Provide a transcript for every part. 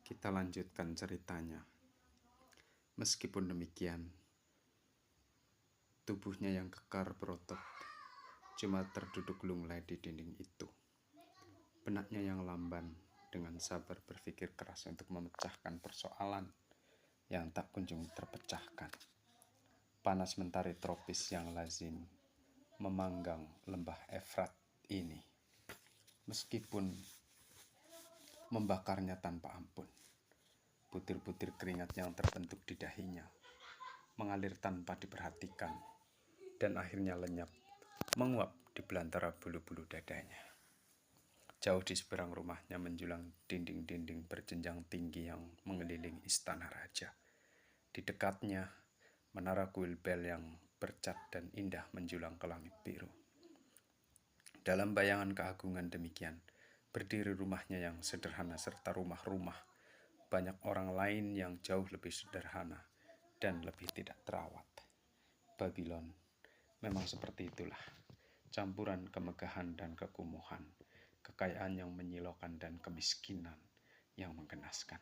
Kita lanjutkan ceritanya. Meskipun demikian, tubuhnya yang kekar berotot cuma terduduk lunglai di dinding itu. Benaknya yang lamban dengan sabar berpikir keras untuk memecahkan persoalan yang tak kunjung terpecahkan. Panas mentari tropis yang lazim memanggang lembah Efrat ini, meskipun membakarnya tanpa ampun. Butir-butir keringat yang terbentuk di dahinya mengalir tanpa diperhatikan dan akhirnya lenyap menguap di belantara bulu-bulu dadanya. Jauh di seberang rumahnya menjulang dinding-dinding berjenjang tinggi yang mengelilingi istana raja. Di dekatnya menara kuil bel yang bercat dan indah menjulang ke langit biru. Dalam bayangan keagungan demikian, berdiri rumahnya yang sederhana serta rumah-rumah banyak orang lain yang jauh lebih sederhana dan lebih tidak terawat. Babylon memang seperti itulah, campuran kemegahan dan kekumuhan, kekayaan yang menyilaukan dan kemiskinan yang menggenaskan.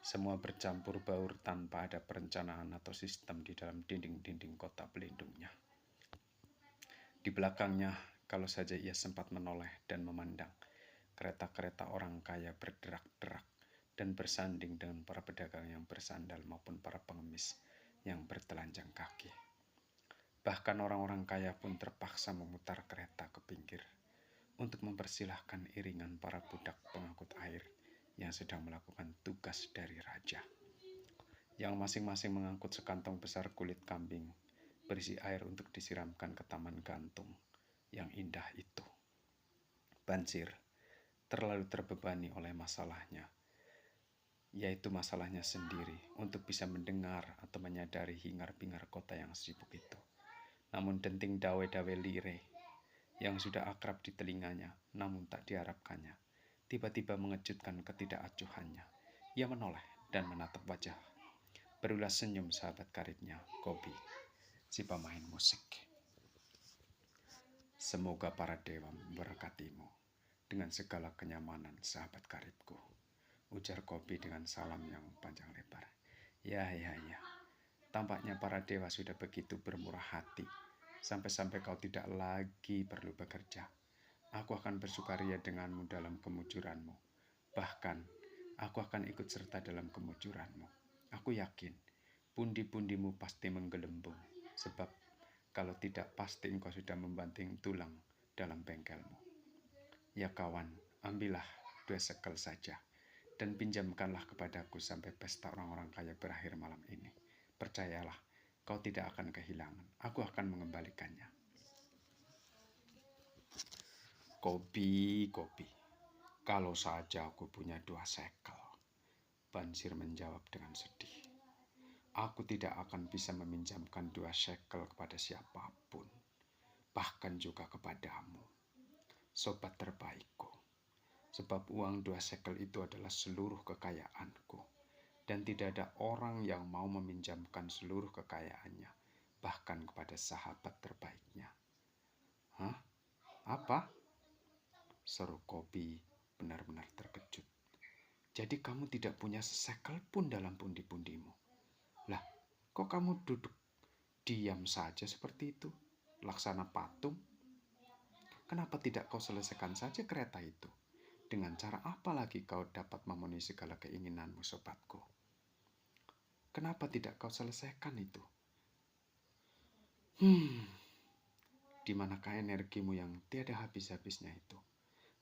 Semua bercampur baur tanpa ada perencanaan atau sistem di dalam dinding-dinding kota pelindungnya. Di belakangnya, kalau saja ia sempat menoleh dan memandang, kereta-kereta orang kaya berderak-derak dan bersanding dengan para pedagang yang bersandal maupun para pengemis yang bertelanjang kaki. Bahkan orang-orang kaya pun terpaksa memutar kereta ke pinggir untuk mempersilahkan iringan para budak pengangkut air yang sedang melakukan tugas dari raja, yang masing-masing mengangkut sekantong besar kulit kambing berisi air untuk disiramkan ke taman gantung yang indah itu. Bansir terlalu terbebani oleh masalahnya, yaitu masalahnya sendiri, untuk bisa mendengar atau menyadari hingar-bingar kota yang sibuk itu. Namun denting dawe-dawe lire yang sudah akrab di telinganya, namun tak diharapkannya, tiba-tiba mengejutkan ketidakacuhannya. Ia menoleh dan menatap wajah berulas senyum sahabat karibnya, Kobi, si pemain musik. Semoga para dewa memberkatimu dengan segala kenyamanan, sahabat karibku, ujar Kobi dengan salam yang panjang lebar. Ya. Tampaknya para dewa sudah begitu bermurah hati, sampai-sampai kau tidak lagi perlu bekerja. Aku akan bersukaria denganmu dalam kemujuranmu. Bahkan, aku akan ikut serta dalam kemujuranmu. Aku yakin, pundi-pundimu pasti menggelembung, sebab kalau tidak pasti engkau sudah membanting tulang dalam bengkelmu. Ya kawan, ambillah 2 shekel saja, dan pinjamkanlah kepadaku sampai pesta orang-orang kaya berakhir malam ini. Percayalah, kau tidak akan kehilangan. Aku akan mengembalikannya. Kobi, kalau saja aku punya 2 shekel, Bansir menjawab dengan sedih. Aku tidak akan bisa meminjamkan 2 shekel kepada siapapun, bahkan juga kepadamu, sobat terbaikku. Sebab uang 2 shekel itu adalah seluruh kekayaanku, dan tidak ada orang yang mau meminjamkan seluruh kekayaannya, bahkan kepada sahabat terbaiknya. Hah? Apa? Seru Kobi benar-benar terkejut. Jadi kamu tidak punya sesekel pun dalam pundi-pundimu? Lah, kok kamu duduk diam saja seperti itu, laksana patung? Kenapa tidak kau selesaikan saja kereta itu? Dengan cara apa lagi kau dapat memenuhi segala keinginanmu, sobatku? Kenapa tidak kau selesaikan itu? Di manakah energimu yang tiada habis-habisnya itu?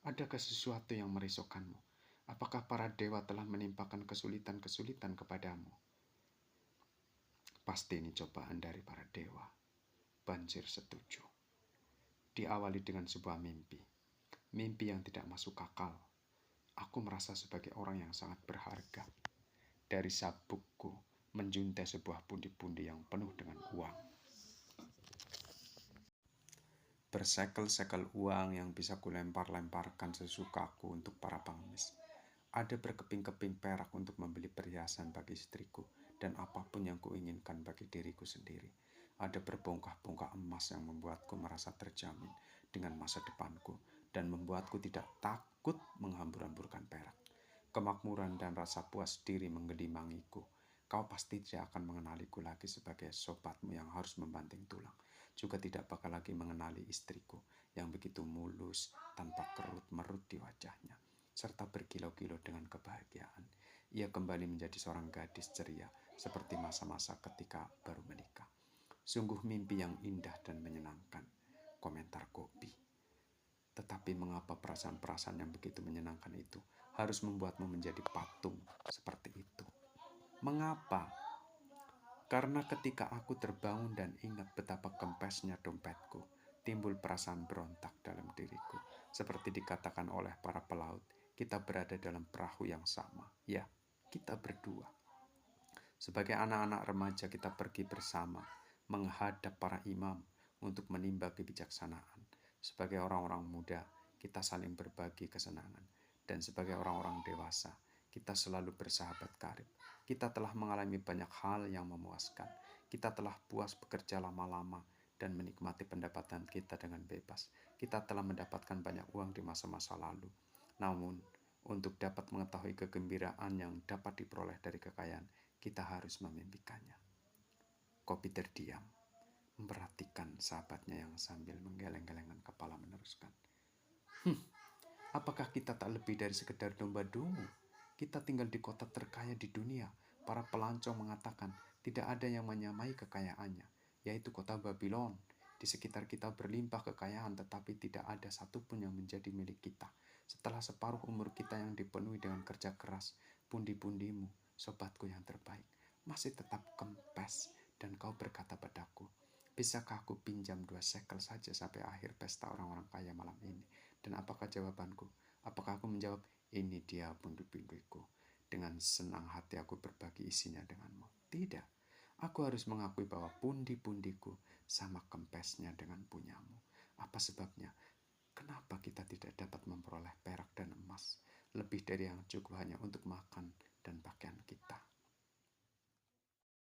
Adakah sesuatu yang merisaukanmu? Apakah para dewa telah menimpakan kesulitan-kesulitan kepadamu? Pasti ini cobaan dari para dewa. Bansir setuju. Diawali dengan sebuah mimpi. Mimpi yang tidak masuk akal. Aku merasa sebagai orang yang sangat berharga. Dari sabukku menjuntai sebuah pundi-pundi yang penuh dengan uang. Bersekel-sekel uang yang bisa kulempar-lemparkan sesukaku untuk para pengemis. Ada berkeping-keping perak untuk membeli perhiasan bagi istriku dan apapun yang kuinginkan bagi diriku sendiri. Ada berbongkah-bongkah emas yang membuatku merasa terjamin dengan masa depanku dan membuatku tidak takut menghambur-hamburkan perak. kemakmuran dan rasa puas diri menggelimangiku. Kau pasti tidak akan mengenaliku lagi sebagai sobatmu yang harus membanting tulang. Juga tidak bakal lagi mengenali istriku yang begitu mulus tanpa kerut-merut di wajahnya, serta berkilau-kilau dengan kebahagiaan. Ia kembali menjadi seorang gadis ceria seperti masa-masa ketika baru menikah. Sungguh mimpi yang indah dan menyenangkan, komentar Kopi. Tetapi mengapa perasaan-perasaan yang begitu menyenangkan itu harus membuatmu menjadi patung seperti itu? Mengapa? Karena ketika aku terbangun dan ingat betapa kempesnya dompetku, timbul perasaan berontak dalam diriku. Seperti dikatakan oleh para pelaut, kita berada dalam perahu yang sama. Ya, kita berdua. Sebagai anak-anak remaja kita pergi bersama menghadap para imam untuk menimba kebijaksanaan. Sebagai orang-orang muda, kita saling berbagi kesenangan. Dan sebagai orang-orang dewasa, kita selalu bersahabat karib. Kita telah mengalami banyak hal yang memuaskan. Kita telah puas bekerja lama-lama dan menikmati pendapatan kita dengan bebas. Kita telah mendapatkan banyak uang di masa-masa lalu. Namun, untuk dapat mengetahui kegembiraan yang dapat diperoleh dari kekayaan, kita harus memimpikannya. Kopi terdiam, memperhatikan sahabatnya yang sambil menggeleng-gelengkan kepala meneruskan. Apakah kita tak lebih dari sekedar domba dungu? Kita tinggal di kota terkaya di dunia. Para pelancong mengatakan tidak ada yang menyamai kekayaannya, yaitu kota Babylon. Di sekitar kita berlimpah kekayaan, tetapi tidak ada satupun yang menjadi milik kita. Setelah separuh umur kita yang dipenuhi dengan kerja keras, pundi-pundimu, sobatku yang terbaik, masih tetap kempes. Dan kau berkata padaku, bisakah aku pinjam 2 shekel saja sampai akhir pesta orang-orang kaya malam ini? Dan apakah jawabanku? Apakah aku menjawab, ini dia pundi-pundiku. Dengan senang hati aku berbagi isinya denganmu. Tidak, aku harus mengakui bahwa pundi-pundiku sama kempesnya dengan punyamu. Apa sebabnya? Kenapa kita tidak dapat memperoleh perak dan emas lebih dari yang cukup hanya untuk makan dan pakaian kita?